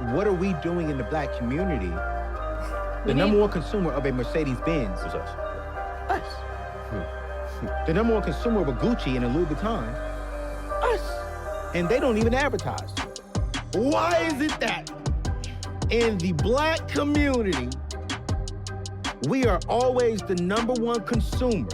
what are we doing in the black community? The number one consumer of a Mercedes-Benz is us. Us. The number one consumer of a Gucci and a Louis Vuitton, us. And they don't even advertise. Why is it that in the black community, we are always the number one consumer,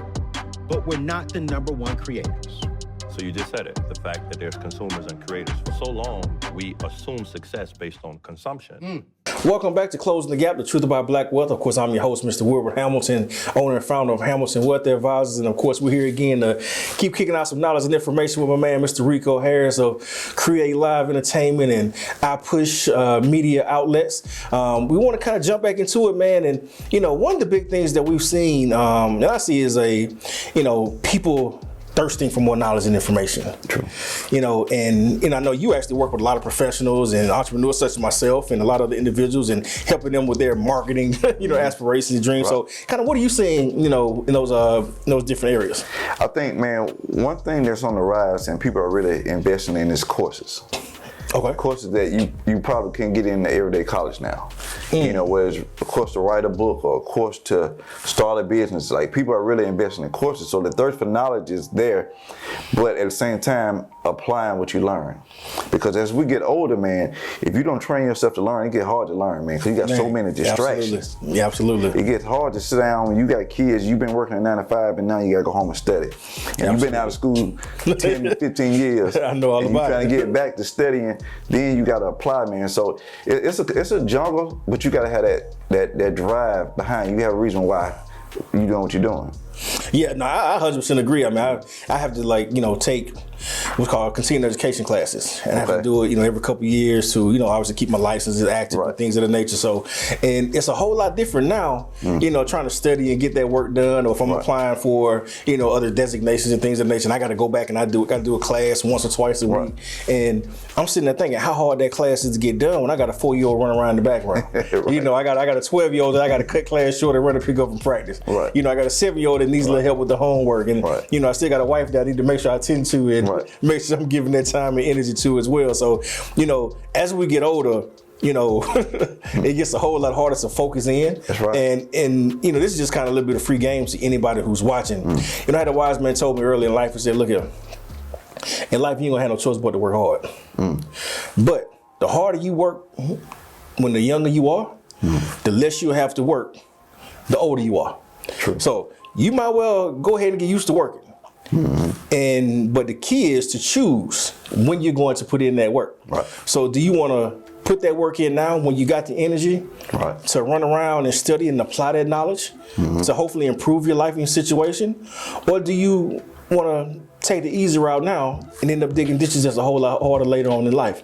but we're not the number one creators? So you just said it, the fact that there's consumers and creators. For so long, we assume success based on consumption. Welcome back to Closing the Gap, the truth about black wealth. Of course, I'm your host, Mr. Wilbert Hamilton, owner and founder of Hamilton Wealth Advisors. And of course, we're here again to keep kicking out some knowledge and information with my man, Mr. Rico Harris of Create Live Entertainment and I Push Media Outlets. We want to kind of jump back into it, man. And, you know, one of the big things that we've seen, and I see is people thirsting for more knowledge and information. True. You know, and I know you actually work with a lot of professionals and entrepreneurs such as myself and a lot of other individuals and helping them with their marketing, aspirations and dreams. Right. So kind of what are you seeing, in those different areas? I think, man, one thing that's on the rise and people are really investing in is courses. Okay. Courses that you probably can get in the everyday college now. Whether it's a course to write a book or a course to start a business. Like, people are really investing in courses. So the thirst for knowledge is there, but at the same time, applying what you learn. Because as we get older, man, if you don't train yourself to learn, it gets hard to learn, man, because you got so many distractions. Absolutely. Yeah, absolutely. It gets hard to sit down when you got kids, you've been working at 9 to 5, and now you got to go home and study. And you've been out of school 10 to 15 years. I know all and about it. you're trying to get back to studying, then you got to apply, man. So it's a jungle, but you got to have that drive behind you. You have a reason why you're doing what you're doing. Yeah, no, I 100% agree. I mean, I have to take what's called continuing education classes, and I have to do it, every couple of years to, obviously keep my licenses active and things of the nature. So, and it's a whole lot different now, trying to study and get that work done, or if I'm applying for, other designations and things of the nature, and I got to go back and got to do a class once or twice a week, and I'm sitting there thinking how hard that class is to get done when I got a 4-year-old running around in the background. I got a 12-year-old that I got to cut class short and run to pick up from practice. I got a 7-year-old that needs a little help with the homework, and I still got a wife that I need to make sure I tend to and make sure I'm giving that time and energy to as well. So, as we get older, it gets a whole lot harder to focus in. That's right. And this is just kind of a little bit of free game to anybody who's watching. I had a wise man told me early in life, he said, look here, in life you ain't gonna have no choice but to work hard. But the harder you work, when the younger you are, the less you have to work, the older you are. True. So you might well go ahead and get used to working. But the key is to choose when you're going to put in that work. So do you want to put that work in now when you got the energy to run around and study and apply that knowledge to hopefully improve your life and your situation? Or do you want to take the easy route now and end up digging ditches that's a whole lot harder later on in life?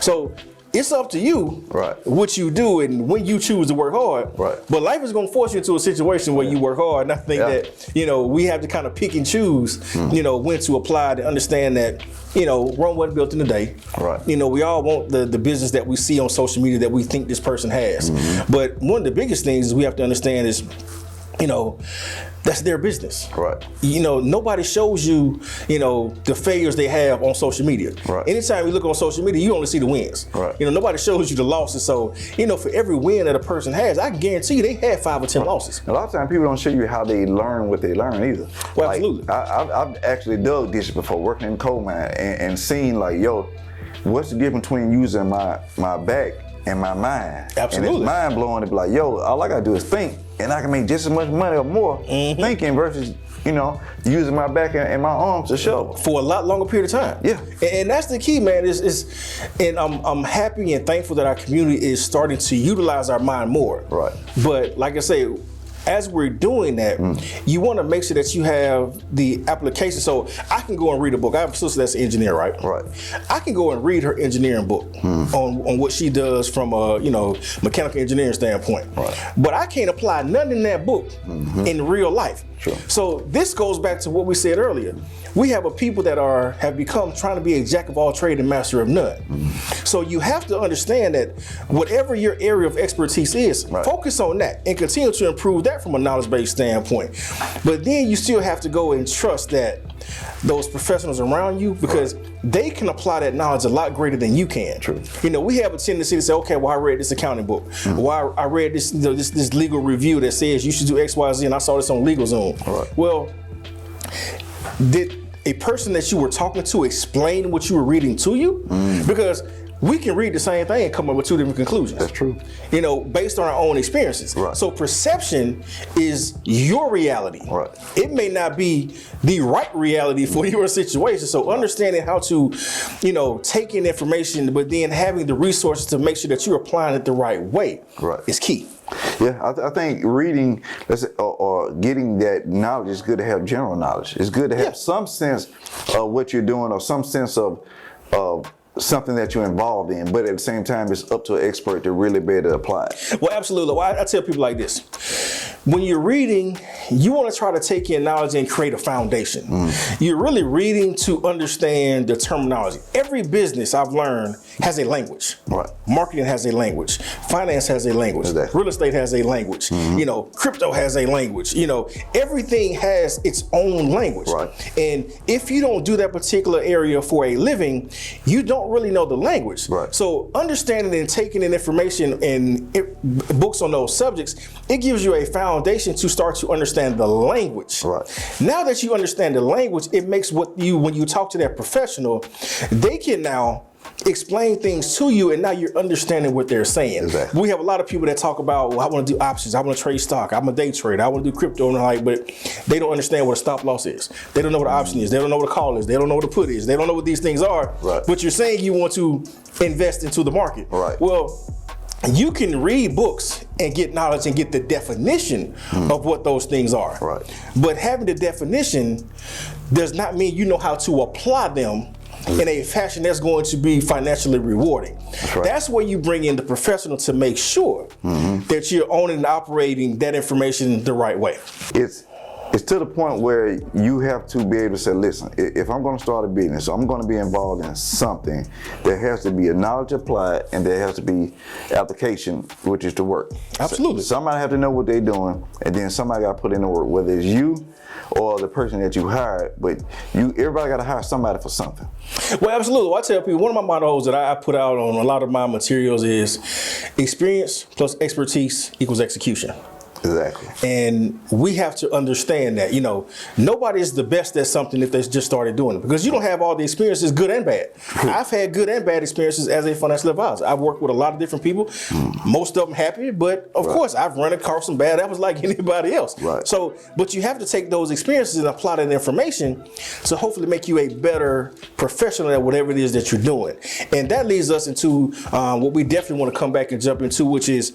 So it's up to you what you do and when you choose to work hard. But life is going to force you into a situation where you work hard. And I think that, we have to kind of pick and choose, when to apply to understand that, Rome wasn't built in a day. We all want the business that we see on social media that we think this person has. But one of the biggest things is we have to understand is, that's their business. Nobody shows you, the failures they have on social media. Anytime you look on social media, you only see the wins. Nobody shows you the losses. So, for every win that a person has, I can guarantee you they had 5 or 10 losses. A lot of times people don't show you how they learn what they learn either. Well, absolutely. I've actually dug ditches before, working in coal mine and seen what's the difference between using my back and my mind? Absolutely. And it's mind blowing to be like, all I gotta do is think, and I can make just as much money or more thinking versus, using my back and my arms to show. For a lot longer period of time. Yeah. And that's the key, man, and I'm happy and thankful that our community is starting to utilize our mind more. But like I say, as we're doing that, you want to make sure that you have the application. So I can go and read a book. I have a sister that's an engineer, right? I can go and read her engineering book on what she does from a mechanical engineering standpoint. But I can't apply nothing in that book in real life. So this goes back to what we said earlier. We have a people that have become trying to be a jack of all trades and master of none. So you have to understand that whatever your area of expertise is, focus on that and continue to improve that from a knowledge-based standpoint. But then you still have to go and trust that those professionals around you, because they can apply that knowledge a lot greater than you can. True. You know, we have a tendency to say, okay, well, I read this accounting book. Well, I read this, you know, this legal review that says you should do X, Y, Z, and I saw this on LegalZoom. Right. Well, did a person that you were talking to explain what you were reading to you? Because we can read the same thing and come up with two different conclusions. That's true. You know, based on our own experiences. Right. So perception is your reality. Right. It may not be the right reality for your situation. So understanding how to, you know, take in information, but then having the resources to make sure that you're applying it the right way is key. Yeah, I think reading or getting that knowledge is good to have general knowledge. It's good to have some sense of what you're doing or some sense of something that you're involved in, but at the same time, it's up to an expert to really be able to apply it. Well, absolutely. Well, I tell people like this. When you're reading, you want to try to take in knowledge and create a foundation. You're really reading to understand the terminology. Every business I've learned has a language. Right. Marketing has a language. Finance has a language. Exactly. Real estate has a language. You know, crypto has a language. You know, everything has its own language. Right. And if you don't do that particular area for a living, you don't really know the language. Right. So understanding and taking in information and books on those subjects, it gives you a foundation to start to understand the language. Right. Now that you understand the language, it makes when you talk to that professional, they can now explain things to you, and now you're understanding what they're saying. Exactly. We have a lot of people that talk about, well, I want to do options, I want to trade stock, I'm a day trader, I want to do crypto, and but they don't understand what a stop loss is. They don't know what an option is. They don't know what a call is. They don't know what a put is. They don't know what these things are. Right. But you're saying you want to invest into the market. Right. Well, you can read books and get knowledge and get the definition of what those things are. Right. But having the definition does not mean you know how to apply them in a fashion that's going to be financially rewarding. That's right. That's where you bring in the professional to make sure that you're owning and operating that information the right way. It's to the point where you have to be able to say, listen, if I'm going to start a business, I'm going to be involved in something, there has to be a knowledge applied and there has to be application, which is the work. Absolutely. So somebody have to know what they're doing, and then somebody got to put in the work, whether it's you or the person that you hired, but everybody got to hire somebody for something. Well, absolutely. Well, I tell people, one of my mottos that I put out on a lot of my materials is experience plus expertise equals execution. Exactly. And we have to understand that, you know, nobody is the best at something if they just started doing it, because you don't have all the experiences, good and bad. I've had good and bad experiences as a financial advisor. I've worked with a lot of different people, most of them happy, but of course I've run across some bad apples like anybody else. Right. So, but you have to take those experiences and apply that information to hopefully make you a better professional at whatever it is that you're doing. And that leads us into what we definitely want to come back and jump into, which is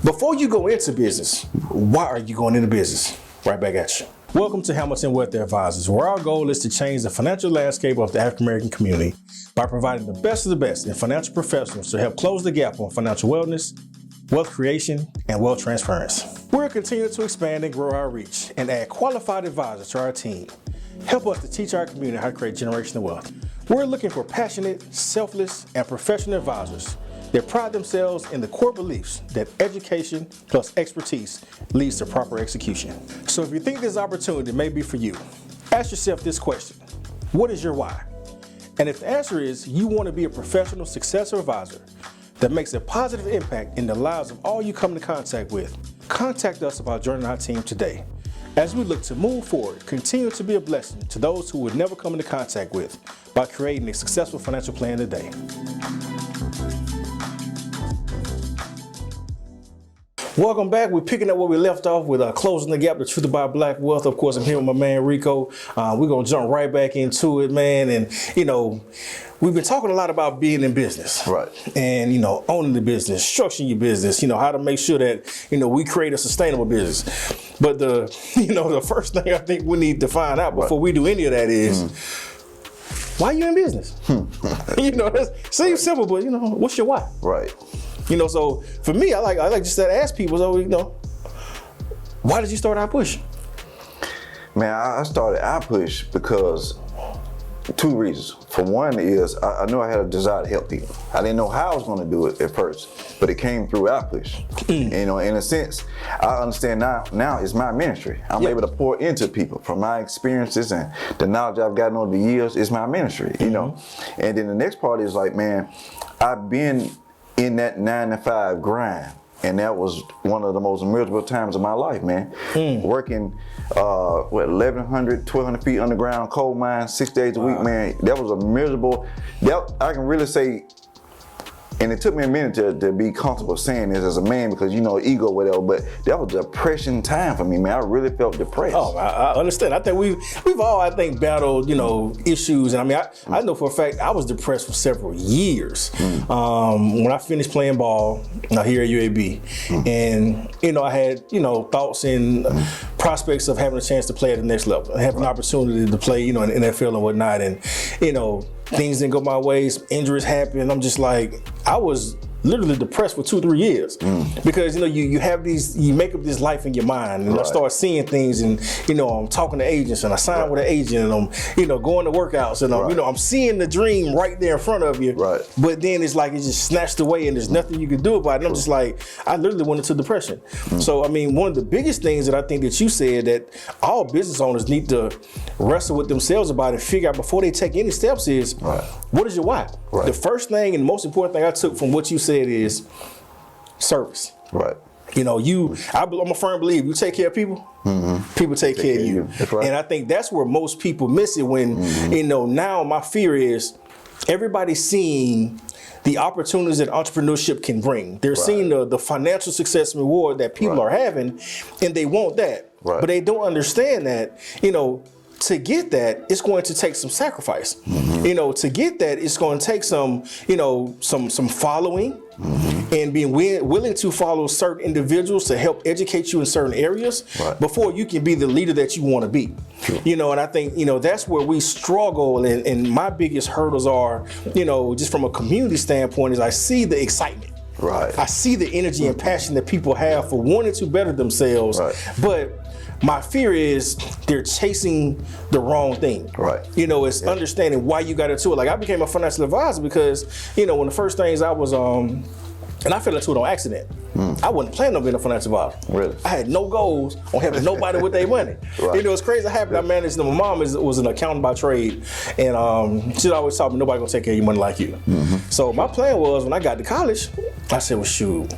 before you go into business, why are you going into business? Right back at you. Welcome to Hamilton Wealth Advisors, where our goal is to change the financial landscape of the African American community by providing the best of the best in financial professionals to help close the gap on financial wellness, wealth creation, and wealth transference. We're continuing to expand and grow our reach and add qualified advisors to our team. Help us to teach our community how to create generational wealth. We're looking for passionate, selfless, and professional advisors that pride themselves in the core beliefs that education plus expertise leads to proper execution. So if you think this opportunity may be for you, ask yourself this question: what is your why? And if the answer is you want to be a professional, successful advisor that makes a positive impact in the lives of all you come into contact with, contact us about joining our team today. As we look to move forward, continue to be a blessing to those who would never come into contact with by creating a successful financial plan today. Welcome back. We're picking up where we left off with Closing the Gap, the truth about Black wealth. Of course, I'm here with my man Rico. We're going to jump right back into it, man. And, you know, we've been talking a lot about being in business. Right. And, you know, owning the business, structuring your business, you know, how to make sure that, you know, we create a sustainable business. But the first thing I think we need to find out before we do any of that is, why are you in business? You know, that seems simple, but, you know, what's your why? Right. You know, so for me, I like just to ask people, so, you know, why did you start iPush? Man, I started iPush because two reasons. For one is I knew I had a desire to help people. I didn't know how I was going to do it at first. but it came through our push. You know, in a sense, I understand now it's my ministry. I'm able to pour into people from my experiences and the knowledge I've gotten over the years. It's my ministry, you know. And then the next part is like, man, I've been in that 9-to-5 grind. And that was one of the most miserable times of my life, man. Working, 1,100, 1,200 feet underground coal mine, 6 days a week, man. That was a miserable, I can really say, and it took me a minute to be comfortable saying this as a man because, you know, ego, whatever, but that was a depression time for me, man. I really felt depressed. Oh, I understand. I think we've all, I think, battled, you know, issues. And I mean, I know for a fact I was depressed for several years. When I finished playing ball here at UAB, and, you know, I had, you know, thoughts and prospects of having a chance to play at the next level, having an opportunity to play, you know, in the NFL and whatnot. And, you know, things didn't go my way, injuries happened. I'm just like, I was literally depressed for 2-3 years because, you know, you have these, you make up this life in your mind, and I start seeing things, and, you know, I'm talking to agents, and I sign with an agent, and I'm, you know, going to workouts, and I'm, you know, I'm seeing the dream right there in front of you, but then it's like it's just snatched away, and there's nothing you can do about it. And I'm just like, I literally went into depression. So I mean, one of the biggest things that I think that you said that all business owners need to wrestle with themselves about and figure out before they take any steps is, what is your why? The first thing and the most important thing I took from what you said is service. You know, I'm a firm believer, you take care of people, people take care of you. And I think that's where most people miss it when, you know, now my fear is everybody's seeing the opportunities that entrepreneurship can bring. They're seeing the financial success and reward that people are having, and they want that. But they don't understand that, you know, to get that, it's going to take some sacrifice. You know, to get that, it's going to take some, you know, some following, and being willing to follow certain individuals to help educate you in certain areas before you can be the leader that you want to be. You know, and I think, you know, that's where we struggle, and my biggest hurdles are, you know, just from a community standpoint, is I see the excitement. I see the energy and passion that people have for wanting to better themselves, but my fear is they're chasing the wrong thing. You know, it's understanding why you got into it. Like, I became a financial advisor because, you know, one of the first things I was, and I fell into it on accident. I wasn't planning on being a financial advisor. I had no goals on having nobody with their money. You know, it's crazy happened. I managed, my mom was an accountant by trade, and she'd always taught me nobody gonna take care of your money like you. So my plan was, when I got to college, I said, well, shoot.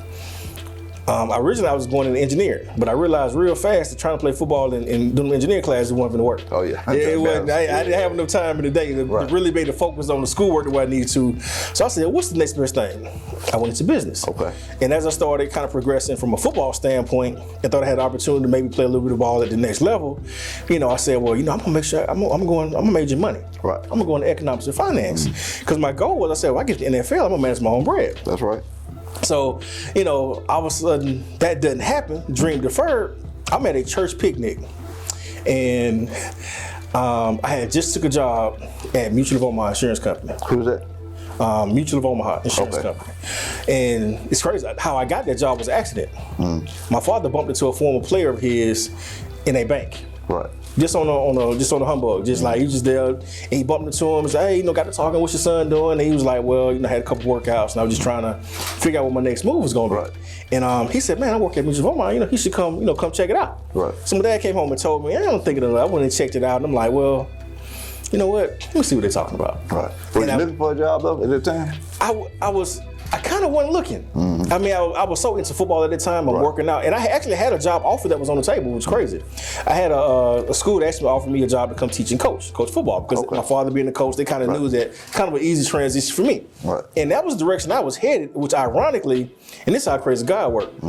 Originally I was going into engineering, but I realized real fast that trying to play football and doing engineering classes wasn't gonna work. It wasn't, I didn't have enough time in the day to really be able to focus on the schoolwork the way I needed to. So I said, what's the next best thing? I went into business. And as I started kind of progressing from a football standpoint, and thought I had the opportunity to maybe play a little bit of ball at the next level, you know, I said, well, you know, I'm gonna make sure I'm gonna major in money. I'm gonna go into economics and finance. Because my goal was, I said, well, I get to the NFL, I'm gonna manage my own bread. So, you know, all of a sudden that doesn't happen, dream deferred. I'm at a church picnic, and I had just took a job at Mutual of Omaha Insurance Company. Who's that? Mutual of Omaha Insurance Company. And it's crazy, how I got that job was an accident. My father bumped into a former player of his in a bank. Just on a humbug, just like he was just there, and he bumped into him and said, hey, you know, got to talking, what's your son doing? And he was like, well, you know, I had a couple workouts, and I was just trying to figure out what my next move was gonna be. And he said, man, I work at Mutual of Omaha, you know, he should come check it out. So my dad came home and told me, I don't think of it. I went and checked it out, and I'm like, well, you know what? Let me see what they're talking about. Were you looking for a job though at the time? I kind of wasn't looking. I mean, I was so into football at the time, I'm working out, and I actually had a job offer that was on the table, which was crazy. I had a school that actually offered me a job to come teach and coach football, because my father being a coach, they kind of knew that kind of an easy transition for me. And that was the direction I was headed, which ironically, and this is how crazy God worked.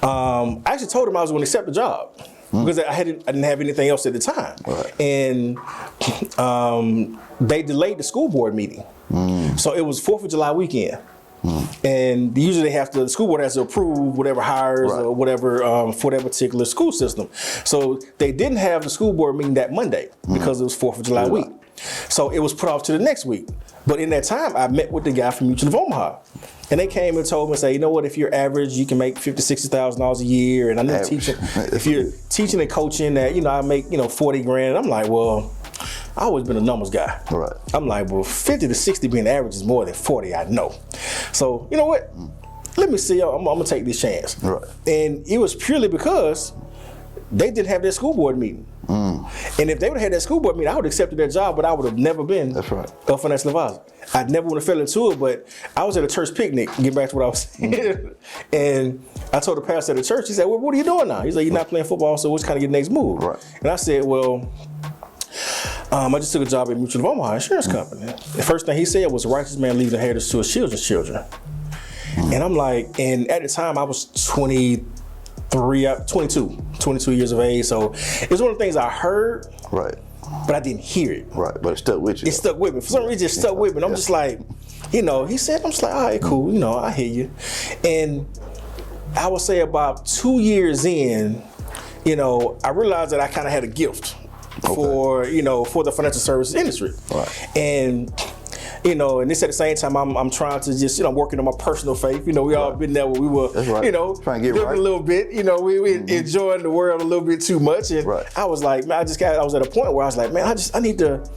I actually told him I was going to accept the job, because I didn't have anything else at the time. And they delayed the school board meeting. So it was 4th of July weekend. And usually the school board has to approve whatever hires or whatever for that particular school system. So they didn't have the school board meeting that Monday because it was 4th of July week. So it was put off to the next week. But in that time, I met with the guy from Mutual of Omaha. And they came and told me, say, you know what, if you're average, you can make $50,000, $60,000 a year. And I know teaching, if you're teaching and coaching that, you know, I make, you know, 40 grand. And I'm like, well, I've always been a numbers guy. I'm like, well, 50 to 60 being average is more than 40, I know. So you know what? Let me see. I'm gonna take this chance. Right. And it was purely because they didn't have their school board meeting. And if they would have had that school board meeting, I would have accepted their job, but I would have never been That's right. a financial advisor. I never would have fell into it, but I was at a church picnic, getting back to what I was saying, and I told the pastor at the church, he said, well, what are you doing now? He's like, you're not playing football, so what's kind of your next move? Right. And I said, well, I just took a job at Mutual of Omaha Insurance Company. The first thing he said was, a righteous man leaves a heritage to his children's children. And I'm like, and at the time I was 22 years of age. So it's one of the things I heard, Right. but I didn't hear it. Right. But it stuck with you. It stuck with me. For some reason, it stuck with me. And I'm just like, he said, I'm just like, all right, cool. I hear you. And I would say about 2 years in, I realized that I kind of had a gift for the financial services industry. Right. And and this at the same time, I'm trying to just, working on my personal faith. We all been there where we were, That's right. Trying to get living right. a little bit. We enjoying the world a little bit too much. And I was like, man, I was at a point where I was like, man, I need to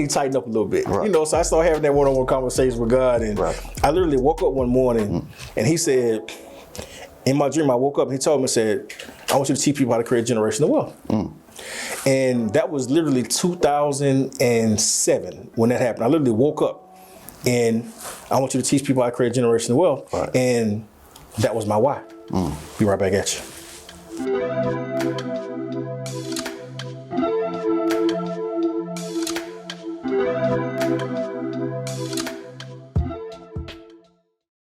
tighten up a little bit. Right. So I started having that one-on-one conversation with God. And I literally woke up one morning and he said, in my dream, I woke up and he told me, said, I want you to teach people how to create generational wealth. And that was literally 2007 when that happened. I literally woke up and I want you to teach people how to create generational wealth. Right. And that was my why. Be right back at you.